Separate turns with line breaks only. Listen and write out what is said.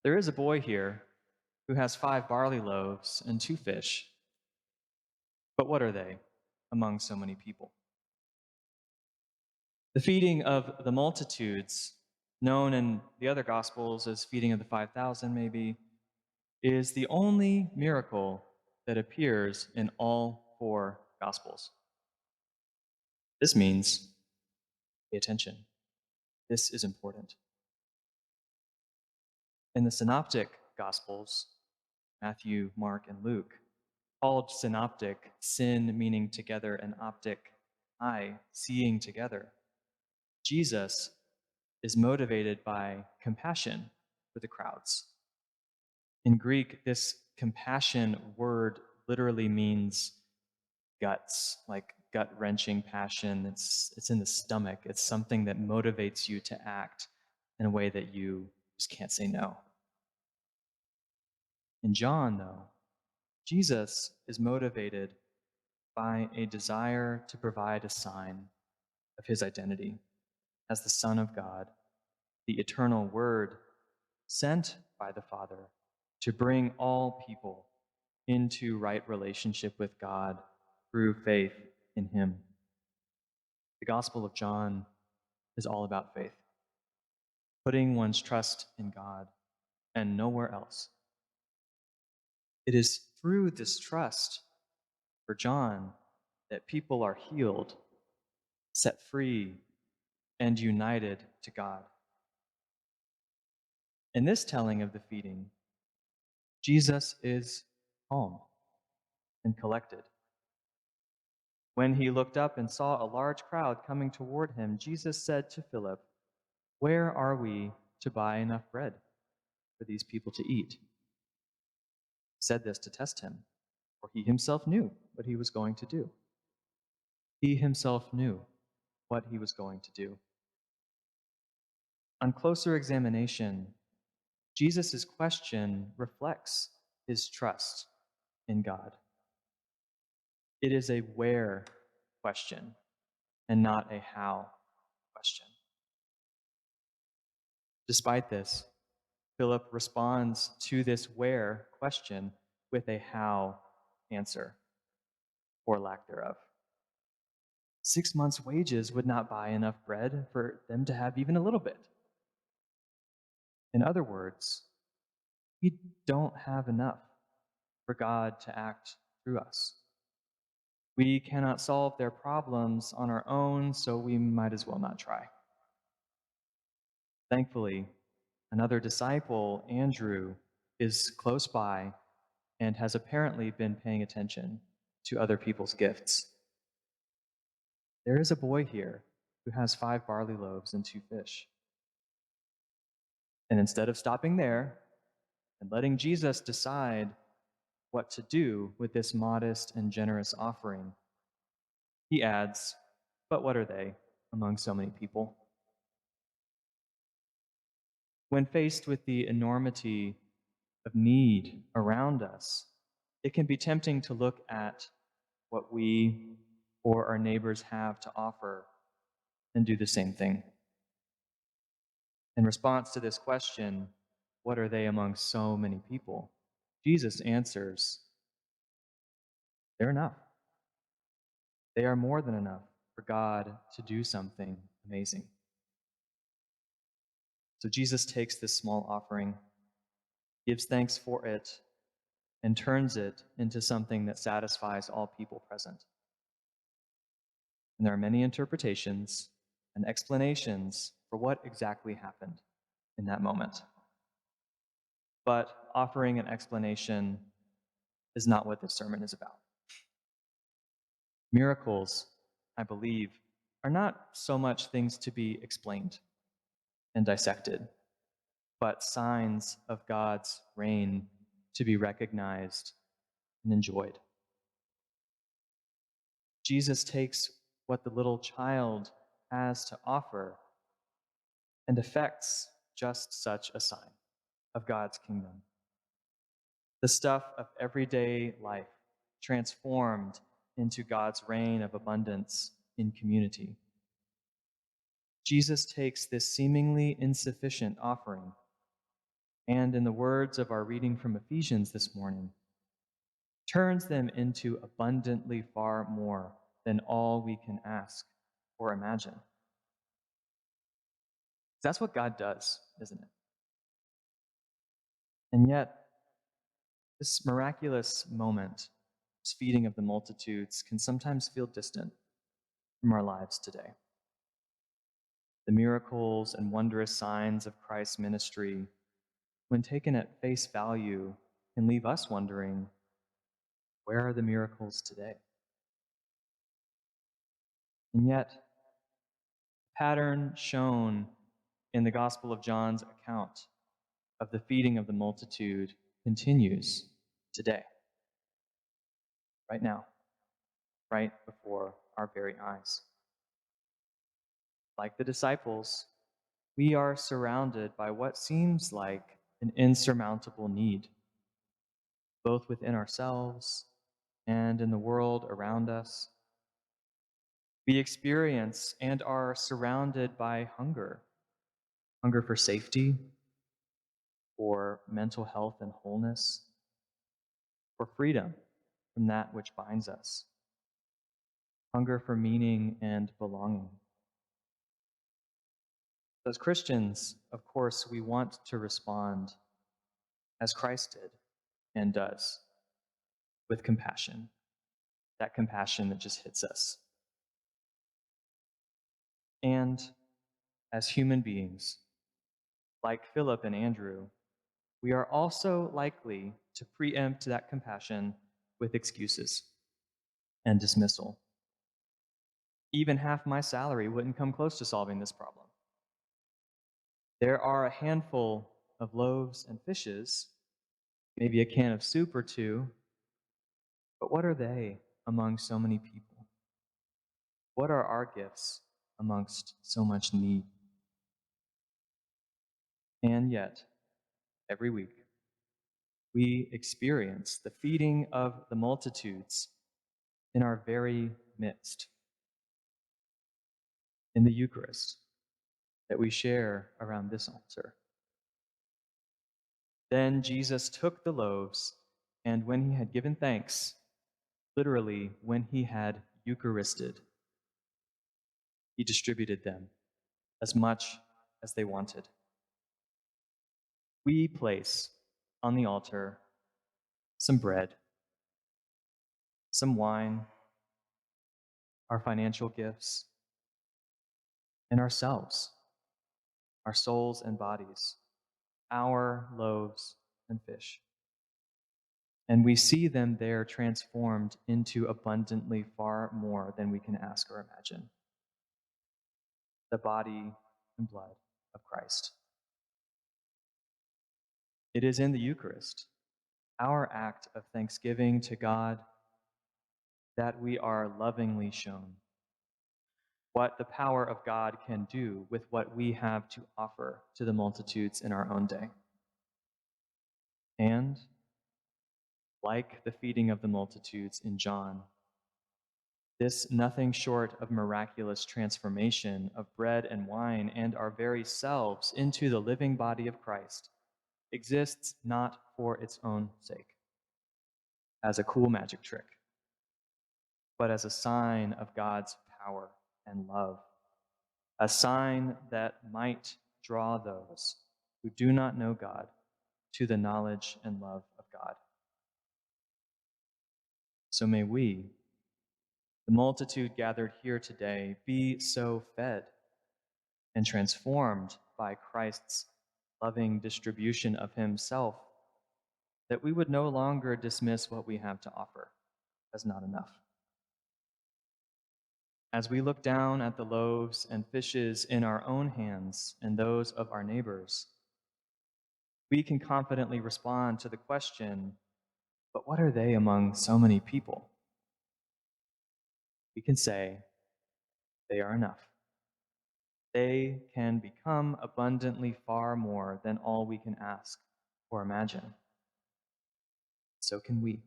There is a boy here who has 5 barley loaves and 2 fish, but what are they among so many people? The feeding of the multitudes, known in the other Gospels as feeding of the 5,000 maybe, is the only miracle that appears in all 4 Gospels. This means, pay attention, this is important. In the Synoptic Gospels, Matthew, Mark, and Luke, called synoptic, syn meaning together, and optic, eye, seeing together, Jesus is motivated by compassion for the crowds. In Greek, this compassion word literally means guts, like gut-wrenching passion. It's in the stomach. It's something that motivates you to act in a way that you just can't say no. In John, though, Jesus is motivated by a desire to provide a sign of his identity as the Son of God, the eternal Word sent by the Father to bring all people into right relationship with God through faith in him. The Gospel of John is all about faith, putting one's trust in God and nowhere else. It is through this trust for John that people are healed, set free, and united to God. In this telling of the feeding, Jesus is calm and collected. When he looked up and saw a large crowd coming toward him, Jesus said to Philip, "Where are we to buy enough bread for these people to eat?" He said this to test him, for he himself knew what he was going to do. He himself knew what he was going to do. On closer examination, Jesus' question reflects his trust in God. It is a where question and not a how question. Despite this, Philip responds to this where question with a how answer, or lack thereof. 6 months' wages would not buy enough bread for them to have even a little bit. In other words, we don't have enough for God to act through us. We cannot solve their problems on our own, so we might as well not try. Thankfully, another disciple, Andrew, is close by and has apparently been paying attention to other people's gifts. There is a boy here who has 5 barley loaves and 2 fish. And instead of stopping there and letting Jesus decide what to do with this modest and generous offering, he adds, "But what are they among so many people?" When faced with the enormity of need around us, it can be tempting to look at what we or our neighbors have to offer and do the same thing. In response to this question, what are they among so many people? Jesus answers, they're enough. They are more than enough for God to do something amazing. So Jesus takes this small offering, gives thanks for it, and turns it into something that satisfies all people present. And there are many interpretations and explanations for what exactly happened in that moment. But offering an explanation is not what this sermon is about. Miracles, I believe, are not so much things to be explained and dissected, but signs of God's reign to be recognized and enjoyed. Jesus takes what the little child has to offer and effects just such a sign of God's kingdom. The stuff of everyday life transformed into God's reign of abundance in community. Jesus takes this seemingly insufficient offering and in the words of our reading from Ephesians this morning, turns them into abundantly far more than all we can ask or imagine. That's what God does, isn't it? And yet, this miraculous moment, this feeding of the multitudes, can sometimes feel distant from our lives today. The miracles and wondrous signs of Christ's ministry, when taken at face value, can leave us wondering, where are the miracles today? And yet, the pattern shown in the Gospel of John's account of the feeding of the multitude continues today, right now, right before our very eyes. Like the disciples, we are surrounded by what seems like an insurmountable need, both within ourselves and in the world around us. We experience and are surrounded by hunger for safety, for mental health and wholeness, for freedom from that which binds us, hunger for meaning and belonging. As Christians, of course, we want to respond as Christ did and does, with compassion, that compassion that just hits us. And as human beings, like Philip and Andrew, we are also likely to preempt that compassion with excuses and dismissal. Even half my salary wouldn't come close to solving this problem. There are a handful of loaves and fishes, maybe a can of soup or two, but what are they among so many people? What are our gifts amongst so much need? And yet, every week, we experience the feeding of the multitudes in our very midst, in the Eucharist that we share around this altar. Then Jesus took the loaves, and when he had given thanks, literally, when he had Eucharisted, he distributed them as much as they wanted. We place on the altar some bread, some wine, our financial gifts, and ourselves, our souls and bodies, our loaves and fish. And we see them there transformed into abundantly far more than we can ask or imagine. The body and blood of Christ. It is in the Eucharist, our act of thanksgiving to God, that we are lovingly shown what the power of God can do with what we have to offer to the multitudes in our own day. And, like the feeding of the multitudes in John, this nothing short of miraculous transformation of bread and wine and our very selves into the living body of Christ exists not for its own sake, as a cool magic trick, but as a sign of God's power and love, a sign that might draw those who do not know God to the knowledge and love of God. So may we, the multitude gathered here today, be so fed and transformed by Christ's loving distribution of himself that we would no longer dismiss what we have to offer as not enough. As we look down at the loaves and fishes in our own hands and those of our neighbors, we can confidently respond to the question, but what are they among so many people? We can say, they are enough. They can become abundantly far more than all we can ask or imagine. So can we.